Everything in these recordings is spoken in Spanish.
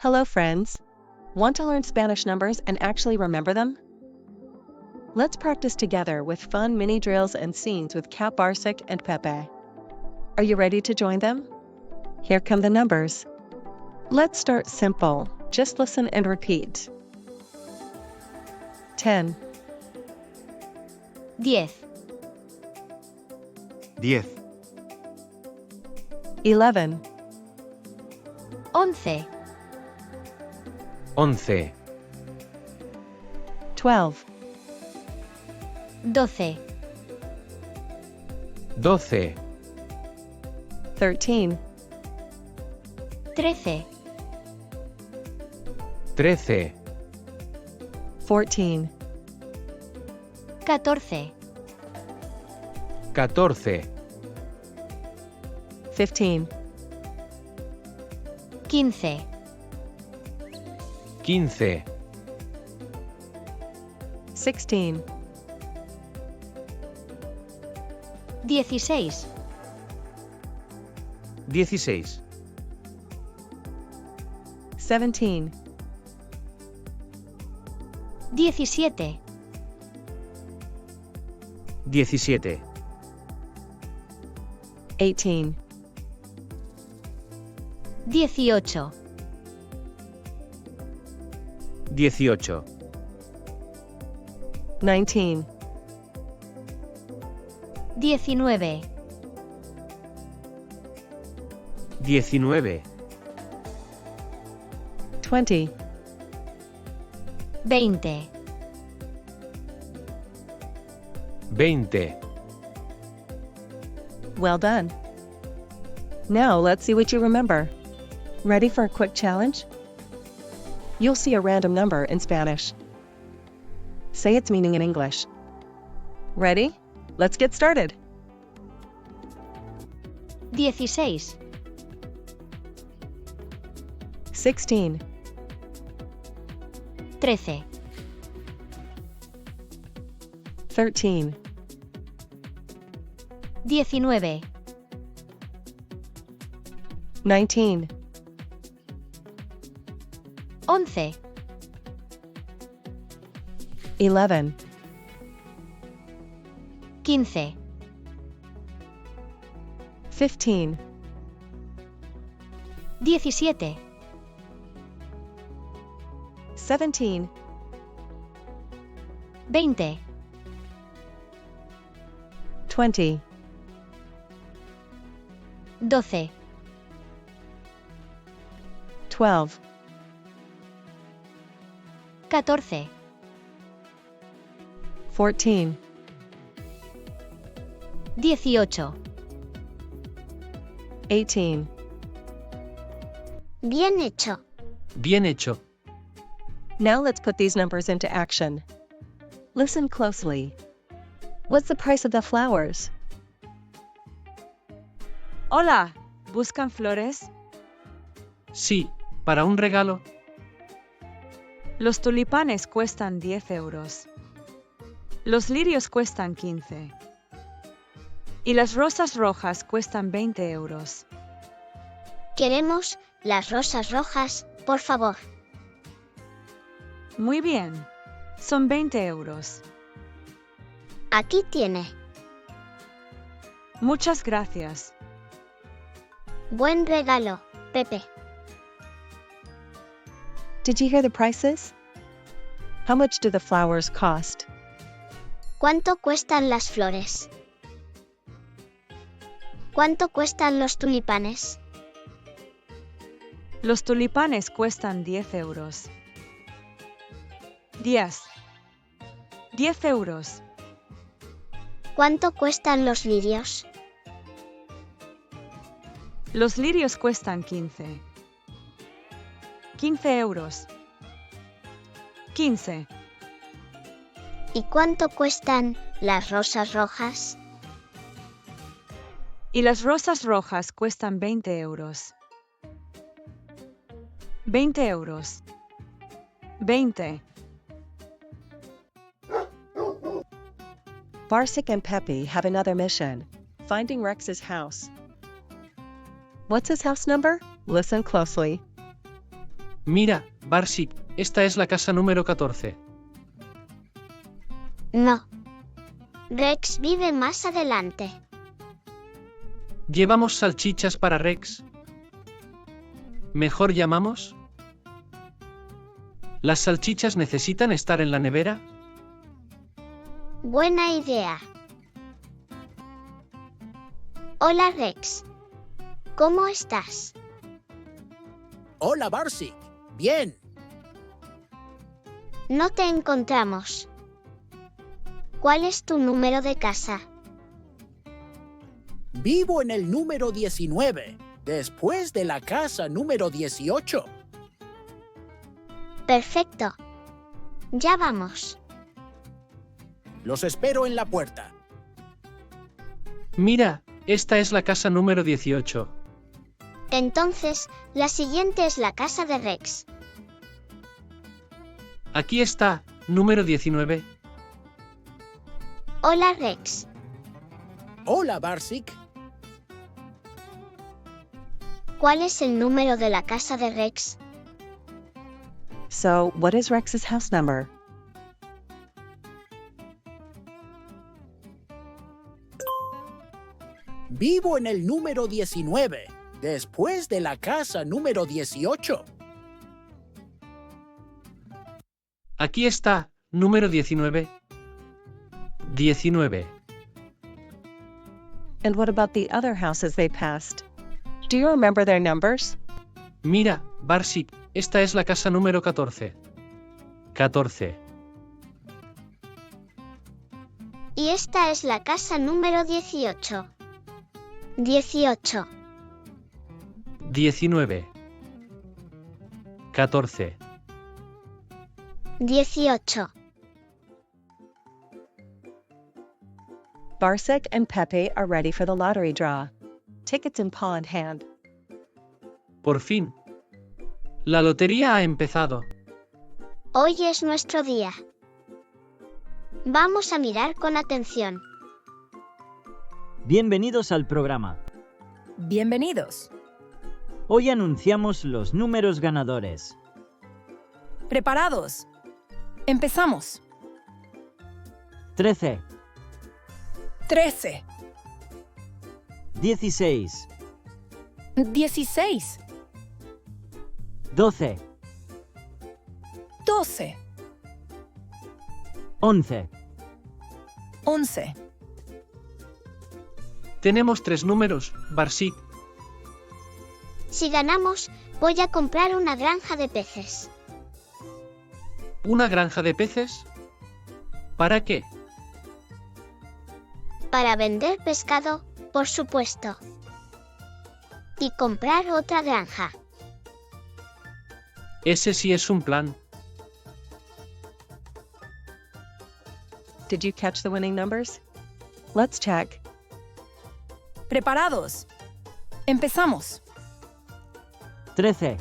Hello friends! Want to learn Spanish numbers and actually remember them? Let's practice together with fun mini drills and scenes with Cat Barsik and Pepe. Are you ready to join them? Here come the numbers. Let's start simple, just listen and repeat. 10, 10, 10, 11, 11, 11, 12, 12, 12, 13, 13, 13, 14, 14, 14, 15, 15, 15, 16, 16, 16, 17, 17, 17, 18, 18, 18, 19, 19, 19, 20, 20, 20. Well done! Now let's see what you remember. Ready for a quick challenge? You'll see a random number in Spanish. Say its meaning in English. Ready? Let's get started. 16, 16, 13, 13, 19, 19, 11, 11, 15, 15, 17, 17, 20, 20, 12, 12, 14, 14, 18. 18. Bien hecho. Bien hecho. Now let's put these numbers into action. Listen closely. What's the price of the flowers? Hola, ¿buscan flores? Sí, para un regalo. Los tulipanes cuestan 10 euros. Los lirios cuestan 15. Y las rosas rojas cuestan 20 euros. Queremos las rosas rojas, por favor. Muy bien, son 20 euros. Aquí tiene. Muchas gracias. Buen regalo, Pepe. Did you hear the prices? How much do the flowers cost? ¿Cuánto cuestan las flores? ¿Cuánto cuestan los tulipanes? Los tulipanes cuestan 10 euros. 10. 10 euros. ¿Cuánto cuestan los lirios? Los lirios cuestan 15. 15 euros. 15. ¿Y cuánto cuestan las rosas rojas? Y las rosas rojas cuestan 20 euros. 20 euros. 20. Barsik and Pepe have another mission, finding Rex's house. What's his house number? Listen closely. Mira, Barsik, esta es la casa número 14. No. Rex vive más adelante. ¿Llevamos salchichas para Rex? ¿Mejor llamamos? ¿Las salchichas necesitan estar en la nevera? Buena idea. Hola Rex. ¿Cómo estás? Hola, Barsik. Bien. No te encontramos. ¿Cuál es tu número de casa? Vivo en el número 19, después de la casa número 18. Perfecto. Ya vamos. Los espero en la puerta. Mira, esta es la casa número 18. Entonces, la siguiente es la casa de Rex. Aquí está, número 19. Hola Rex. Hola, Barsik. ¿Cuál es el número de la casa de Rex? So, what is Rex's house number? Vivo en el número 19, después de la casa número 18. Aquí está, número 19. 19. And what about the other houses they passed? Do you remember their numbers? Mira, Barsik, esta es la casa número 14. 14. Y esta es la casa número 18. 18. 19. 14. 18. Barsik and Pepe are ready for the lottery draw. Tickets in paw in hand. Por fin. La lotería ha empezado. Hoy es nuestro día. Vamos a mirar con atención. Bienvenidos al programa. Bienvenidos. Hoy anunciamos los números ganadores. ¿Preparados? Empezamos. 13, 13, 16, 16, 12, 12, 11, 11. Tenemos 3 números, Barsik. Si ganamos, voy a comprar una granja de peces. ¿Una granja de peces? ¿Para qué? Para vender pescado, por supuesto. Y comprar otra granja. Ese sí es un plan. Did you catch the winning numbers? Let's check. ¿Preparados? Empezamos. 13,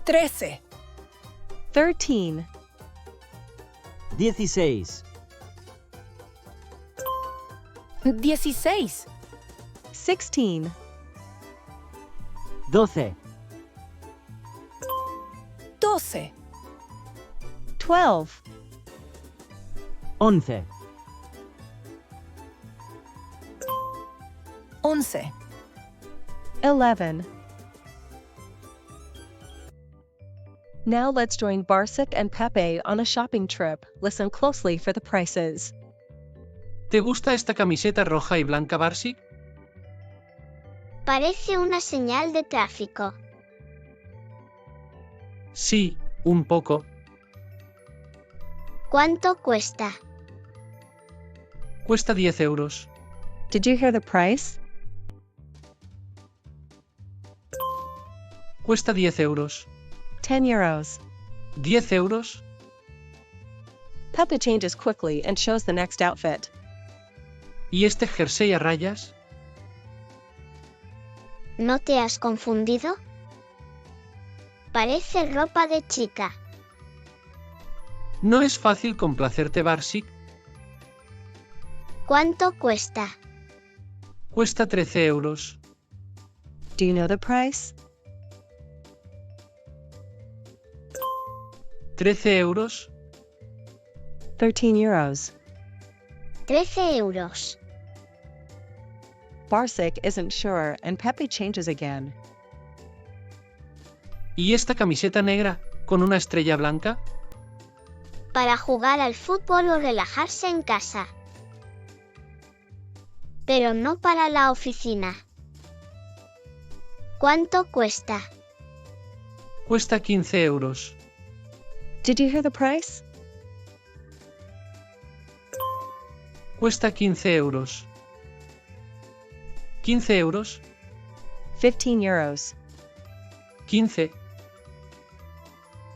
13, 13, 16, 16, 16, 12, 12, 12, 11, 11. 11. Now let's join Barsik and Pepe on a shopping trip. Listen closely for the prices. ¿Te gusta esta camiseta roja y blanca, Barsik? Parece una señal de tráfico. Sí, un poco. ¿Cuánto cuesta? Cuesta 10 euros. Did you hear the price? Cuesta 10 euros. 10 euros. 10 euros. Pepe changes quickly and shows the next outfit. ¿Y este jersey a rayas? ¿No te has confundido? Parece ropa de chica. No es fácil complacerte, Barsik. ¿Cuánto cuesta? Cuesta 13 euros. Do you know the price? 13 euros. 13 euros. 13 euros. Barsik isn't sure and Pepe changes again. ¿Y esta camiseta negra con una estrella blanca? Para jugar al fútbol o relajarse en casa. Pero no para la oficina. ¿Cuánto cuesta? Cuesta 15 euros. Did you hear the price? Cuesta 15 euros. 15 euros. 15 euros. 15.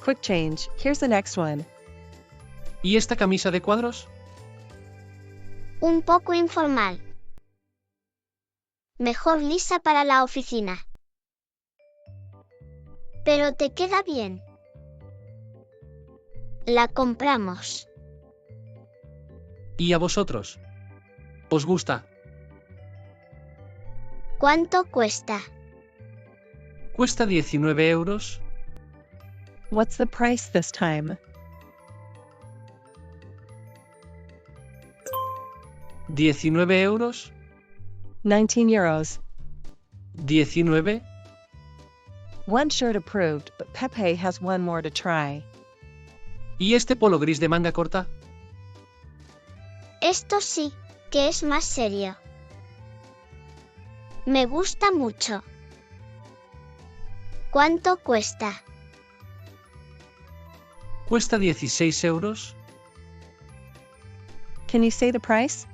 Quick change, here's the next one. ¿Y esta camisa de cuadros? Un poco informal. Mejor lisa para la oficina. Pero te queda bien. La compramos. ¿Y a vosotros? ¿Os gusta? ¿Cuánto cuesta? Cuesta 19 euros. What's the price this time? 19 euros. 19 euros. 19. One shirt approved, but Pepe has one more to try. ¿Y este polo gris de manga corta? Esto sí, que es más serio. Me gusta mucho. ¿Cuánto cuesta? Cuesta 16 euros. Can you say the price?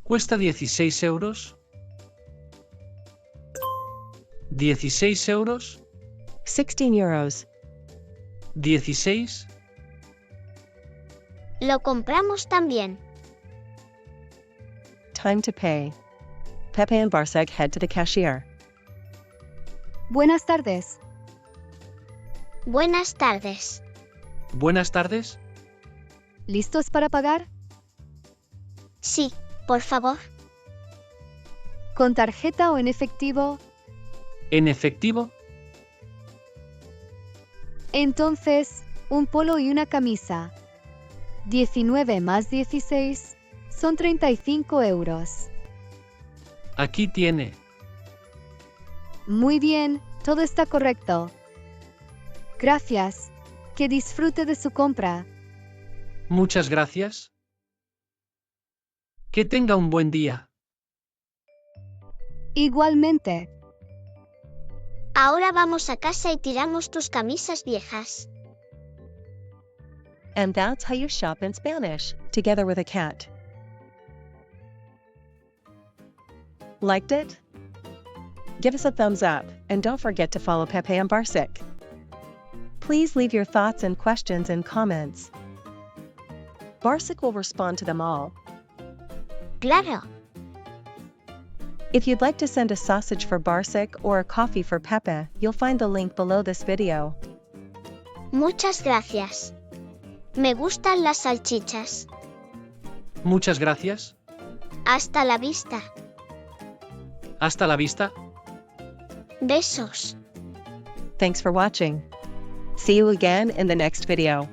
Cuesta 16 euros. 16 euros. 16 euros. 16. Lo compramos también. Time to pay. Pepe and Barsik head to the cashier. Buenas tardes. Buenas tardes. Buenas tardes. ¿Listos para pagar? Sí, por favor. ¿Con tarjeta o en efectivo? ¿En efectivo? Entonces, un polo y una camisa. 19 más 16 son 35 euros. Aquí tiene. Muy bien, todo está correcto. Gracias. Que disfrute de su compra. Muchas gracias. Que tenga un buen día. Igualmente. Ahora vamos a casa y tiramos tus camisas viejas. And that's how you shop in Spanish, together with a cat. Liked it? Give us a thumbs up, and don't forget to follow Pepe and Barsik. Please leave your thoughts and questions in comments. Barsik will respond to them all. Claro. If you'd like to send a sausage for Barsik or a coffee for Pepe, you'll find the link below this video. Muchas gracias. Me gustan las salchichas. Muchas gracias. Hasta la vista. Hasta la vista. Besos. Thanks for watching. See you again in the next video.